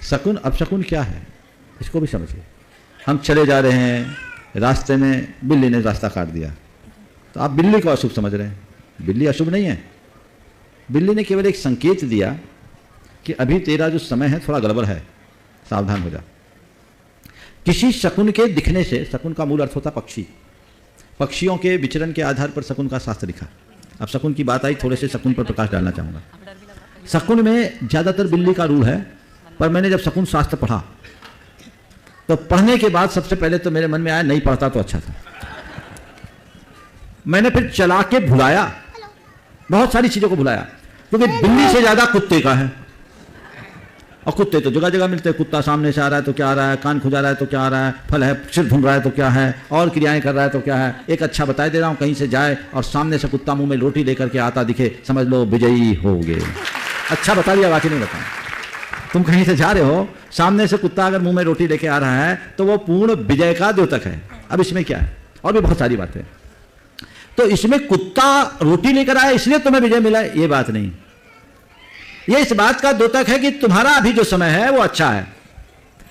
शकुन अपशकुन क्या है इसको भी समझिए। हम चले जा रहे हैं, रास्ते में बिल्ली ने रास्ता काट दिया, तो आप बिल्ली को अशुभ समझ रहे हैं। बिल्ली अशुभ नहीं है, बिल्ली ने केवल एक संकेत दिया कि अभी तेरा जो समय है थोड़ा गड़बड़ है, सावधान हो जा। किसी शकुन के दिखने से, शकुन का मूल अर्थ होता पक्षी, पक्षियों के विचरण के आधार पर शकुन का शास्त्र लिखा। अब शकुन की बात आई, थोड़े से शकुन पर प्रकाश डालना चाहूँगा। शकुन में ज़्यादातर बिल्ली का रूल है, पर मैंने जब शकुन शास्त्र पढ़ा तो पढ़ने के बाद सबसे पहले तो मेरे मन में आया नहीं पढ़ता तो अच्छा था। मैंने फिर चला के भुलाया, बहुत सारी चीज़ों को भुलाया, क्योंकि बिल्ली से ज़्यादा कुत्ते का है। और कुत्ते तो जगह जगह मिलते हैं। कुत्ता सामने से आ रहा है तो क्या आ रहा है, कान खुजा रहा है तो क्या आ रहा है, फल है, सिर ढूंढ रहा है तो क्या है, और क्रियाएं कर रहा है तो क्या है। एक अच्छा बता दे रहा हूँ, कहीं से जाए और सामने से कुत्ता मुंह में रोटी लेकर के आता दिखे, समझ लो विजयी हो गए। अच्छा बता दिया, बाकी नहीं बताया। तुम कहीं से जा रहे हो, सामने से कुत्ता अगर मुंह में रोटी लेके आ रहा है तो वो पूर्ण विजय का द्योतक है। अब इसमें क्या है, और भी बहुत सारी बातें। तो इसमें कुत्ता रोटी लेकर आया इसलिए तुम्हें विजय मिला, ये बात नहीं। ये इस बात का द्योतक है कि तुम्हारा अभी जो समय है वो अच्छा है।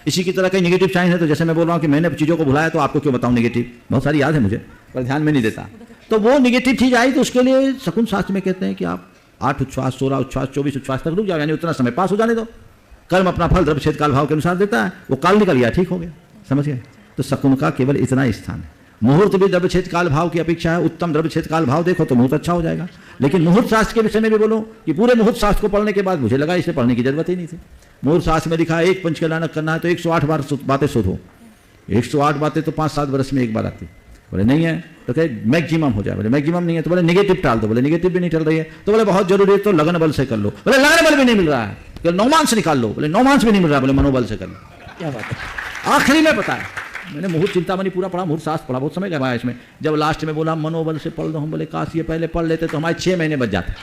इसी की तरह कई नेगेटिव साइन है, तो जैसे मैं बोल रहा हूं कि मैंने चीज़ों को भुलाया तो आपको क्यों बताऊं नेगेटिव, बहुत सारी याद है मुझे पर ध्यान में नहीं देता। तो वो नेगेटिव चीज आई तो उसके लिए शकुन शास्त्र में कहते हैं कि आप 8 उच्छ्वास, 16 उच्छ्वास, 24 उच्छ्वास तक रुक जाओ, यानी उतना समय पास हो जाने दो। कर्म अपना फल द्रव्य क्षेत्र काल भाव के अनुसार देता है, वो काल निकल गया, ठीक हो गया, समझ गए। तो शकुन का केवल इतना ही स्थान है। मुहूर्त भी द्रव्य क्षेत्र काल भाव की अपेक्षा है उत्तम। द्रव्य क्षेत्र काल भाव देखो तो मुहूर्त अच्छा हो जाएगा। लेकिन मुहूर्त शास्त्र के विषय में भी बोलो कि पूरे मुहूर्त शास्त्र को पढ़ने के बाद मुझे लगा इसे पढ़ने की जरूरत ही नहीं थी। मुहूर्त शास्त्र में लिखा है एक पंचकल्याणक करना है तो 108 बार बातें शोधो। 108 बातें तो 5-7 वर्ष में एक बार आती। बोले नहीं है तो कहे मैक्सिमम हो जाए, बोले मैक्सिमम नहीं है तो बोले नेगेटिव टाल दो, बोले नेगेटिव भी नहीं चल रही है तो बोले बहुत जरूरी है तो लगन बल से कर लो, बोले लगन बल भी नहीं मिल रहा है, नौमांस निकाल लो, बोले नौमांस भी नहीं मिल रहा है, बोले मनोबल से कर लो। क्या बात है। आखिरी में पता है मैंने मुहूर्त चिंतामणि पूरा पढ़ा, मुहूर्त शास्त्र पढ़ा, बहुत समय लगाया इसमें। जब लास्ट में बोला मनोबल से पढ़ दो, हम बोले काश ये पहले पढ़ लेते तो हमारे 6 महीने बच जाते।